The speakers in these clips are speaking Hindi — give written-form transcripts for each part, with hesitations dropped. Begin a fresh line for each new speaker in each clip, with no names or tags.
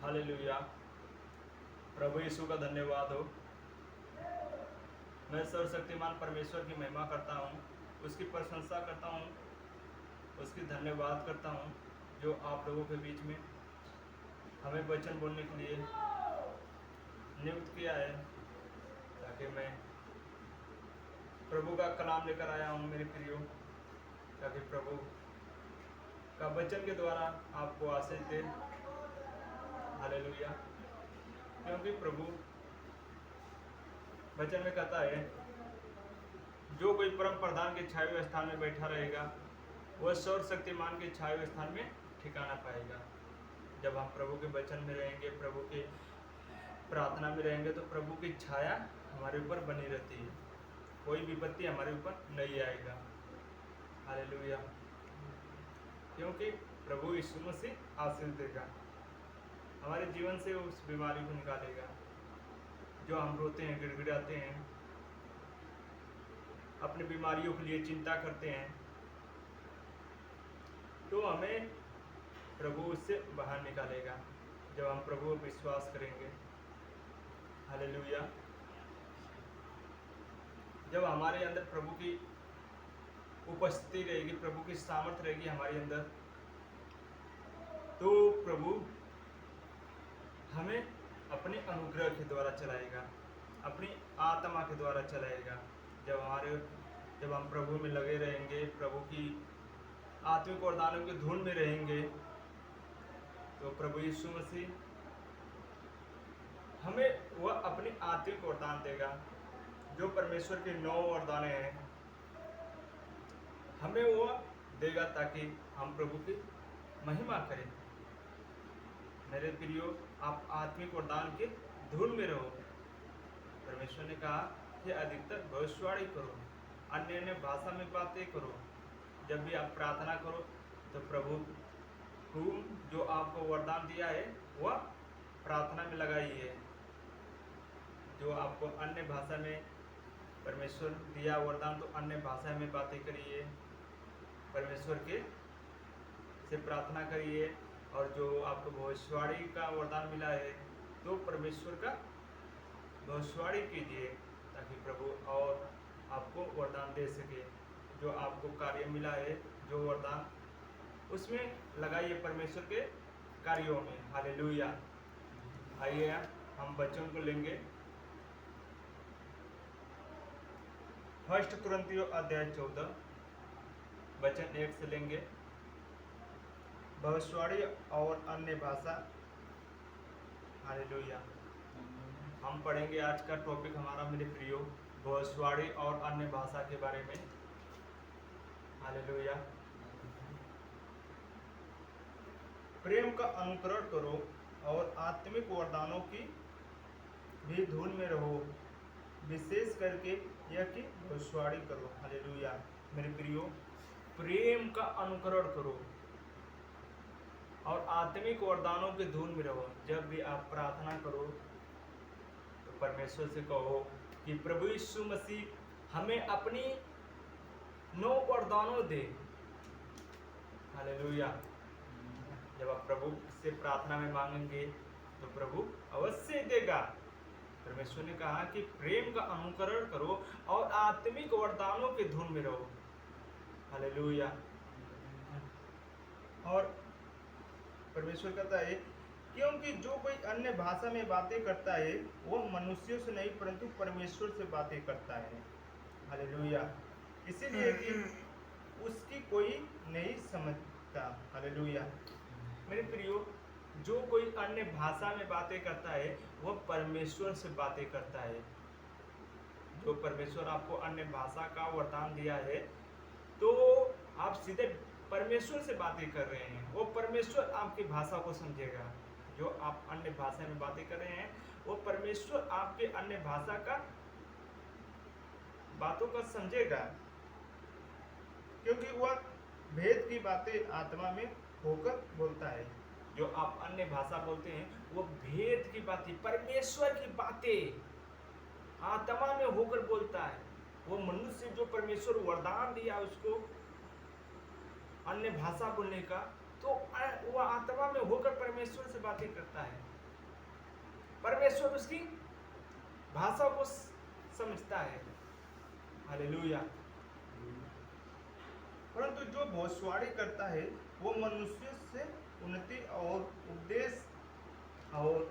हालेलुया। प्रभु यीशु का धन्यवाद हो। मैं सर्वशक्तिमान परमेश्वर की महिमा करता हूँ, उसकी प्रशंसा करता हूँ, उसकी धन्यवाद करता हूँ जो आप लोगों के बीच में हमें वचन बोलने के लिए नियुक्त किया है, ताकि मैं प्रभु का कलाम लेकर आया हूँ मेरे प्रियो, ताकि प्रभु का वचन के द्वारा आपको आशीष दे। हालेलुया। क्योंकि प्रभु वचन में कहता है, जो कोई परम प्रधान के छाए हुए स्थान में बैठा रहेगा वह सर्वशक्तिमान के छाए हुए स्थान में ठिकाना पाएगा। जब हम प्रभु के वचन में रहेंगे, प्रभु के प्रार्थना में रहेंगे, तो प्रभु की छाया हमारे ऊपर बनी रहती है, कोई विपत्ति हमारे ऊपर नहीं आएगा। हालेलुया। क्योंकि प्रभु यीशु मसीह आशीष देगा, हमारे जीवन से उस बीमारी को निकालेगा। जो हम रोते हैं, गिड़गिड़ाते हैं, अपनी बीमारियों के लिए चिंता करते हैं, तो हमें प्रभु उससे बाहर निकालेगा जब हम प्रभु पर विश्वास करेंगे। हालेलुया। जब हमारे अंदर प्रभु की उपस्थिति रहेगी, प्रभु की सामर्थ्य रहेगी हमारे अंदर, तो प्रभु हमें अपने अनुग्रह के द्वारा चलाएगा, अपनी आत्मा के द्वारा चलाएगा। जब हम प्रभु में लगे रहेंगे, प्रभु की आत्मिक वरदानों की धुन में रहेंगे, तो प्रभु यीशु मसीह हमें वह अपनी आत्मिक वरदान देगा। जो परमेश्वर के 9 वरदान हैं, हमें वह देगा ताकि हम प्रभु की महिमा करें। मेरे प्रियो, आप आत्मिक वरदान के धुन में रहो। परमेश्वर ने कहा कि अधिकतर भविष्यवाणी करो, अन्य अन्य भाषा में बातें करो। जब भी आप प्रार्थना करो तो प्रभु को जो आपको वरदान दिया है वह प्रार्थना में लगाइए। जो आपको अन्य भाषा में परमेश्वर दिया वरदान, तो अन्य भाषा में बातें करिए, परमेश्वर के से प्रार्थना करिए। और जो आपको भविष्यवाणी का वरदान मिला है, तो परमेश्वर का भविष्यवाणी कीजिए, ताकि प्रभु और आपको वरदान दे सके। जो आपको कार्य मिला है, जो वरदान, उसमें लगाइए परमेश्वर के कार्यों में। हालेलुया। आइए हम वचन को लेंगे। 1 कुरिन्थियों अध्याय 14 वचन 1 से लेंगे। भविष्यवाणी और अन्य भाषा। हालेलुया। हम पढ़ेंगे, आज का टॉपिक हमारा मेरे प्रियो भविष्यवाणी और अन्य भाषा के बारे में। हालेलुया। प्रेम का अनुकरण करो और आत्मिक वरदानों की भी धुन में रहो, विशेष करके यह कि भविष्यवाणी करो। हालेलुया। मेरे प्रियो, प्रेम का अनुकरण करो और आत्मिक वरदानों की धुन में रहो। जब भी आप प्रार्थना करो तो परमेश्वर से कहो कि प्रभु यीशु मसीह हमें अपनी 9 वरदानों दे। हालेलुया। जब आप प्रभु से प्रार्थना में मांगेंगे तो प्रभु अवश्य देगा। परमेश्वर ने कहा कि प्रेम का अनुकरण करो और आत्मिक वरदानों के धुन में रहो। हालेलुया। और परमेश्वर कहता है, क्योंकि जो कोई अन्य भाषा में बातें करता है वो मनुष्यों से नहीं परंतु परमेश्वर से बातें करता है। हालेलुया। इसीलिए कि उसकी कोई नहीं समझता। हालेलुया। मेरे प्रियो, जो कोई अन्य भाषा में बातें करता है वह परमेश्वर से बातें करता है। जो परमेश्वर आपको अन्य भाषा का वरदान दिया है, तो आप सीधे परमेश्वर से बातें कर रहे हैं, वो परमेश्वर आपकी भाषा को समझेगा। जो आप अन्य भाषा में बातें कर रहे हैं, वो परमेश्वर आपके अन्य भाषा का बातों का समझेगा, क्योंकि वह भेद की बातें आत्मा में होकर बोलता है। जो आप अन्य भाषा बोलते हैं वो भेद की बातें, परमेश्वर की बातें आत्मा में होकर बोलता है। वो मनुष्य जो परमेश्वर वरदान दिया उसको अन्य भाषा बोलने का, तो वो आत्मा में होकर परमेश्वर से बातें करता है, परमेश्वर उसकी भाषा को समझता है। हालेलुया। परंतु जो भविष्यवाणी करता है वो मनुष्य से उन्नति और उपदेश और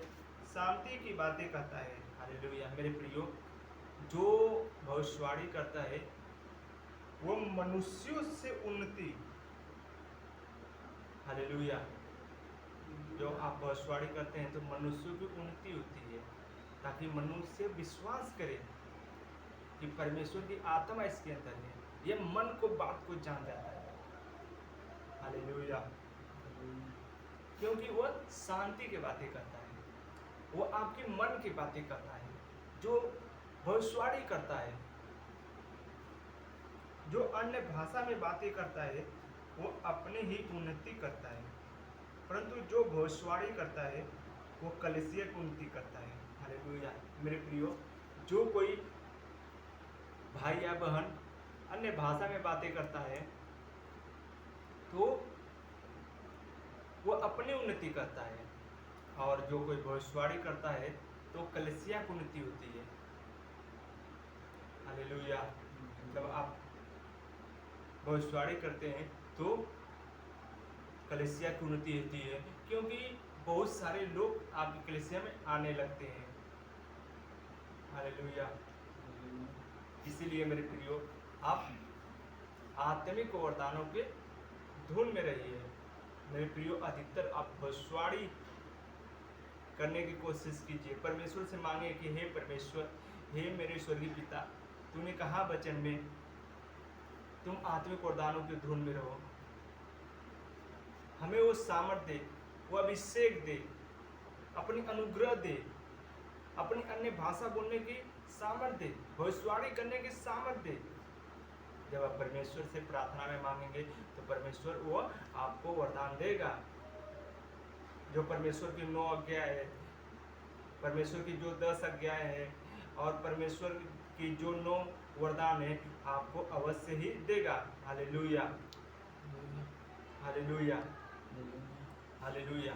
शांति की बातें करता है। हालेलुया। मेरे प्रियो, जो भविष्यवाणी करता है वो मनुष्यों से उन्नति, हालेलुया, जो आप भविष्यवाणी करते हैं तो मनुष्यों की उन्नति होती है, ताकि मनुष्य विश्वास करे कि परमेश्वर की आत्मा इसके अंदर है, ये मन को बात को जान जाता है। हालेलुया। क्योंकि वो शांति की बातें करता है, वो आपके मन की बातें करता है। जो भविष्यवाणी करता है, जो अन्य भाषा में बातें करता है, वो अपने ही उन्नति करता है, परंतु जो भविष्यवाणी करता है वो कलीसिया की उन्नति करता है। हालेलुया। मेरे प्रियो, जो कोई भाई या बहन अन्य भाषा में बातें करता है तो वो अपनी उन्नति करता है, और जो कोई भविष्यवाणी करता है तो कलीसिया की उन्नति होती है। हालेलुया। जब आप भविष्यवाणी करते हैं तो कलीसिया की उन्नति होती है, क्योंकि बहुत सारे लोग आपकी कलीसिया में आने लगते हैं। हालेलुया। इसीलिए मेरे प्रियो, आप आत्मिक वरदानों के धुन में रहिए। मेरे प्रियो, अधिकतर आप भविष्यवाणी करने की कोशिश कीजिए। परमेश्वर से मांगे कि हे परमेश्वर, हे मेरे स्वर्गीय पिता, तूने कहा वचन में तुम आत्मिक वरदानों के धुन में रहो, हमें वो सामर्थ दे, वो अभिषेक दे, अपनी अनुग्रह दे, अपनी अन्य भाषा बोलने की सामर्थ दे, भविष्यवाणी करने की सामर्थ दे। जब आप परमेश्वर से प्रार्थना में मांगेंगे तो परमेश्वर वो आपको वरदान देगा। जो परमेश्वर की 9 आज्ञा है, परमेश्वर की जो 10 आज्ञाएं है, और परमेश्वर की जो 9 वरदान है, आपको अवश्य ही देगा। Hallelujah, hallelujah, hallelujah.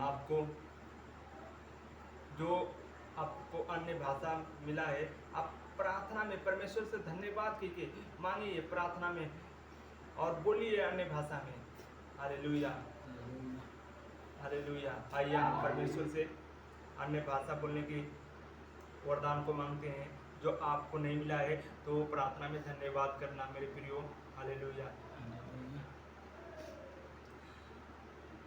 आपको जो आपको अन्य भाषा मिला है, आप प्रार्थना में परमेश्वर से धन्यवाद कीजिए, मांगिए प्रार्थना में और बोलिए अन्य भाषा में। Hallelujah, hallelujah. आइए हम परमेश्वर से अन्य भाषा बोलने की वरदान को मांगते हैं। जो आपको नहीं मिला है तो प्रार्थना में धन्यवाद करना मेरे प्रियो। हालेलुया।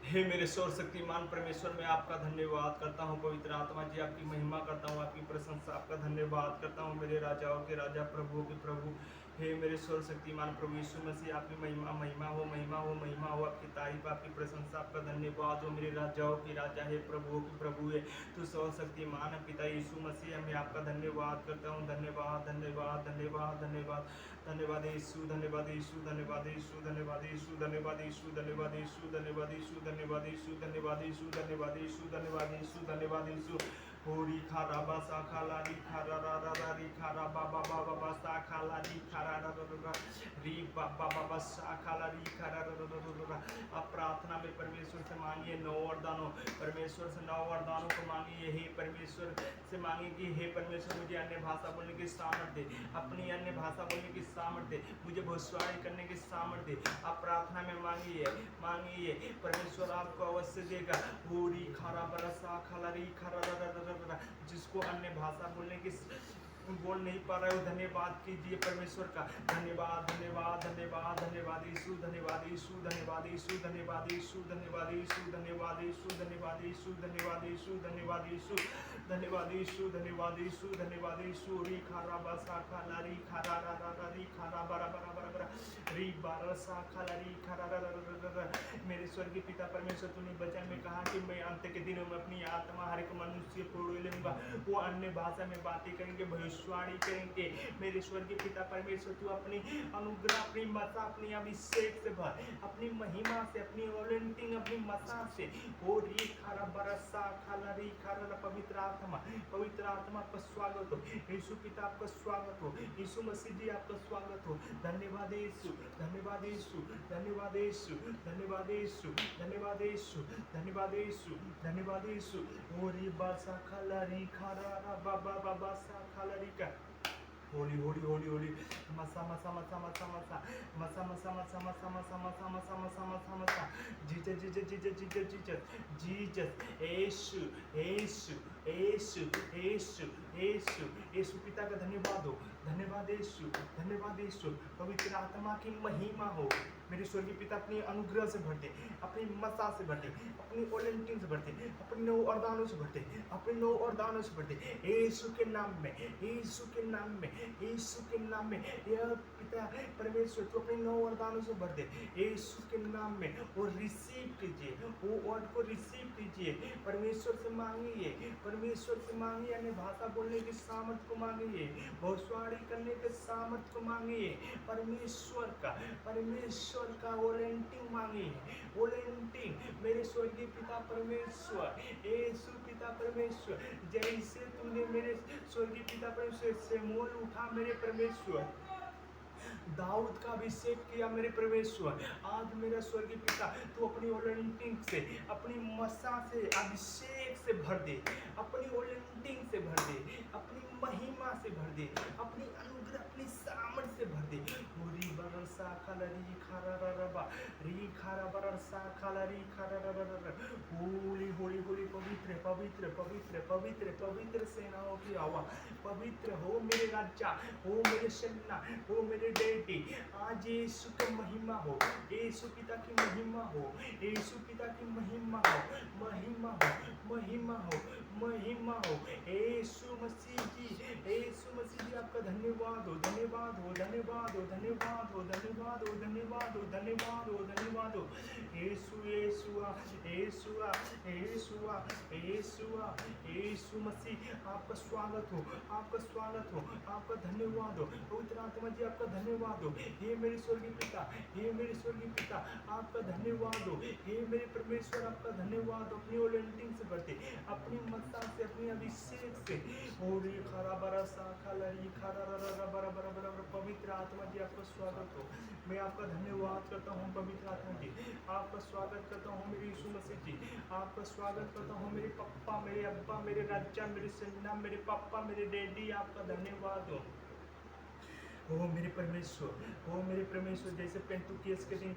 हे मेरे सर्वशक्तिमान परमेश्वर, मैं आपका धन्यवाद करता हूँ। पवित्र आत्मा जी, आपकी महिमा करता हूँ, आपकी प्रशंसा, आपका धन्यवाद करता हूँ। मेरे राजाओं के राजा, प्रभुओं के प्रभु, हे मेरे सर्वशक्तिमान प्रभु यीशु मसीह, आपकी महिमा, महिमा हो, महिमा हो, महिमा हो, आपकी तारीफ, आपकी प्रशंसा, आपका धन्यवाद हो। मेरे राजाओं के राजा, हे प्रभुओं के प्रभु है, तू सर्वशक्तिमान पिता यीशु मसीह, मैं आपका धन्यवाद करता हूँ। धन्यवाद, धन्यवाद, धन्यवाद, धन्यवाद, धन्यवाद यीशु, धन्यवाद यीशु, धन्यवाद यीशु, धन्यवाद यीशु, धन्यवाद यीशु, धन्यवाद यीशु, धन्यवाद यीशु, धन्यवाद यीशु, धन्यवाद यीशु, धन्यवाद यीशु, धन्यवाद यीशु, धन्यवाद यीशु। होरी खारा बा सा खाला री खारा रा रा रा री खारा बा बा बा बा बा सा खाला री खारा रा रा रा री बा बा बा बा सा खाला री खारा रा रा रा रा। अब प्रार्थना में परमेश्वर से मांगिए 9 वरदानों, परमेश्वर से 9 वरदानों को मांगिए। हे परमेश्वर से मांगिए कि हे परमेश्वर, मुझे अन्य भाषा बोलने की सामर्थ दे, अपनी अन्य भाषा बोलने की सामर्थ दे, मुझे भविष्यवाणी करने की सामर्थ दे। आप प्रार्थना में मांगिए, मांगिए, परमेश्वर आपको अवश्य देगा। होरी खारा बरसा खाला री खारा रा रा रा। जिसको अन्य भाषा बोल नहीं पा रहे हो, धन्यवाद कीजिए परमेश्वर का। धन्यवाद, धन्यवाद, धन्यवाद, धन्यवाद यीशु, धन्यवाद यीशु, धन्यवाद यीशु, धन्यवाद यीशु, धन्यवाद यीशु, धन्यवाद यीशु, धन्यवाद यीशु, धन्यवाद यीशु, धन्यवाद यीशु, धन्यवाद यीशु, धन्यवाद यीशु, धन्यवाद यीशु। री खारा बसा खाला री खारा रा रा रा री खारा बरा बरा बरा बरा री बारा सा खाला री खारा रा रा रा रा। मेरे स्वर्गीय पिता परमेश्वर, तूने वचन में कहा कि मैं अंत के दिनों में अपनी आत्मा हर एक मनुष्य को लूंगा, वो अन्य भाषा में बातें करेंगे, भविष्य भविष्यवाणी करेंगे। मेरे स्वर्गीय पिता परमेश्वर, तू अपनी अनुग्रह, अपनी मसा, अपनी अभिषेक से भर, अपनी महिमा से, अपनी ओलेंटिंग, अपनी मसा से। ओ री खारा बरसा खाला री खारा, पवित्र आत्मा आपका स्वागत हो। यीशु पिता आपका स्वागत हो। यीशु मसीह जी आपका स्वागत हो। धन्यवाद यीशु, धन्यवाद यीशु, धन्यवाद यीशु, धन्यवाद यीशु, धन्यवाद यीशु, धन्यवाद यीशु, धन्यवाद यीशु। ओ री बासा खाला री खारा बाबा बाबा सा खाला री का। होली होली होली होली मसा मसा मसा मसा मसा मसा मसा मसा मसा मसा मसा मसा मसा मसा मसा Jesus Jesus Jesus Jesus Jesus Jesus यीशु यीशु यीशु यीशु यीशु यीशु पिता का धन्यवाद हो। धन्यवाद यीशु, धन्यवाद यीशु। पवित्र आत्मा की महिमा हो। मेरे स्वर्गीय पिता अपनी अनुग्रह से भर दे, अपनी मसा से भर दे, अपनी ओलेंटिंग से भर दे, अपने नौ वरदानों से भर दे, अपने नौ वरदानों से भर दे। यीशु के नाम में, यीशु के नाम में, यीशु के नाम में। यह पिता परमेश्वर तो अपने नौ वरदानों से भर दे यीशु के नाम में। वो रिसीव कीजिए, वो वर्ड को रिसीव कीजिए। परमेश्वर से मांगिए, परमेश्वर से मांगिए। अन्य भाषा बोलने की सामर्थ को मांगिए, भविष्यवाणी करने के सामर्थ को मांगिए। परमेश्वर का ओलेंटिंग मांगिए, ओलेंटिंग। मेरे स्वर्गीय पिता परमेश्वर, यीशु पिता परमेश्वर, जैसे तूने मेरे स्वर्गीय पिता परमेश्वर से मोल उठा मेरे परमेश्वर, दाऊद का अभिषेक किया मेरे परमेश्वर। आज मेरा स्वर्गीय पिता तू अपनी ओलेंटिंग से, अपनी मसा से, अभिषेक से भर दे, अपनी ओलेंटिंग से भर दे, अपनी महिमा से भर दे, अपनी अनुग्रह, अपनी सामर्थ से भर दे। री बरसा खलरी खारा रबा री खारा बरसा खलरी खारा रबा। होली होली होली पवित्र पवित्र पवित्र पवित्र पवित्र सेनाओं की आवाज, पवित्र हो मेरे राजा, हो मेरे सेना, हो मेरे डेटी। आज यीशु की महिमा हो, यीशु पिता की महिमा हो, यीशु पिता की महिमा हो, महिमा हो, महिमा हो, महिमा हो। यीशु मसीह जी, यीशु मसीह जी आपका धन्यवाद हो, धन्यवाद हो, धन्यवाद हो, धन्यवाद हो, धन्यवाद हो, धन्यवाद हो, धन्यवाद हो, धन्यवाद हो। यीशु यीशुआ यीशुआ यीशुआ यीशुआ यीशु मसीह आपका स्वागत हो, आपका स्वागत हो, आपका धन्यवाद हो। पवित्र आत्मा जी आपका धन्यवाद हो। हे मेरे स्वर्गीय पिता, हे मेरे स्वर्गीय पिता आपका धन्यवाद हो। हे मेरे परमेश्वर आपका धन्यवाद हो। अपनी ओलेंटिंग से भरते, अपनी मत्ता से, अपनी अभिषेक से। और ये खरा बरा सा खलरी खरा बरा बरा बरा बरा। पवित्र आत्मा जी आपका स्वागत हो। मैं आपका धन्यवाद करता हूँ पवित्र आत्मा जी, आपका स्वागत करता हूँ मेरे यीशु मसीह जी, आपका स्वागत करता हूँ मेरे पप्पा, मेरे अब्बा, मेरे राजा, मेरे सेना, मेरे पापा, मेरे डैडी। आपका धन्यवाद हो। ओ मेरे परमेश्वर, ओ मेरे परमेश्वर, जैसे पेंतुकेस के दिन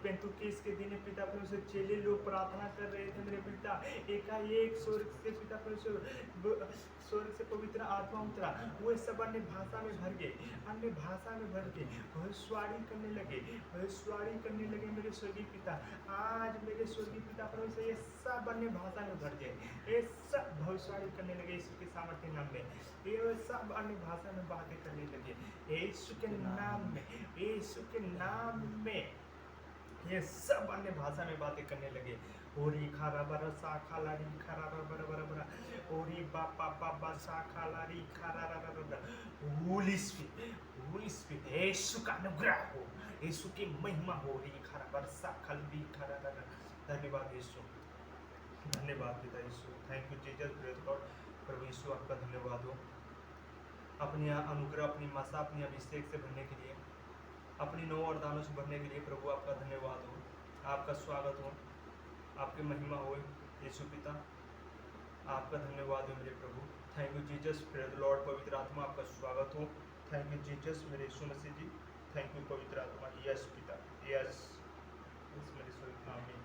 पेंतुकेस के दिन पिता परमेश्वर चेले लोग प्रार्थना कर रहे थे मेरे पिता, एकाएक स्वर्ग से पिता परमेश्वर, स्वर्ग से पवित्र आत्मा उतरा, वो सब अन्य भाषा में भर गए, अन्य भाषा में भर के भविष्यवाणी करने लगे, भविष्यवाणी करने लगे मेरे स्वर्गीय पिता। आज मेरे स्वर्गीय पिता परमेश्वर ये सब अन्य भाषा में भर गए, ये सब भविष्यवाणी करने लगे यीशु के सामर्थ्य नाम में, ये सब अन्य भाषा में बातें करने लगे यीशु के नाम में, यीशु के नाम में। ये सब अन्य भाषा में बातें करने लगे। ओरी खारा बरा सा खाला री खारा बरा बरा बरा, ओरी बापा बाबा सा खाला री खारा रा रा रा। होली स्पिरिट, यीशु का अनुग्रह हो, यीशु की महिमा हो। री खारा बरा सा खाली खारा रा रा। धन्यवाद यीशु, धन्यवाद पिता यीशु। Thank you Jesus, praise God. प्रभु यीशु आपका धन्यवाद हो। अपनी अनुग्रह, अपनी मसा, अपनी अभिषेक से भरने के लिए, अपनी नौ वरदानों से भरने के लिए प्रभु आपका धन्यवाद हो, आपका स्वागत हो, आपकी महिमा हो यीशु पिता। आपका धन्यवाद हो मेरे प्रभु। Thank you Jesus, praise Lord. पवित्र आत्मा आपका स्वागत हो। थैंक यू जीसस मेरे यीशु मसीह जी। थैंक यू पवित्र आत्मा। यस पिता, यस मेरे स्वर्गीय नाम में।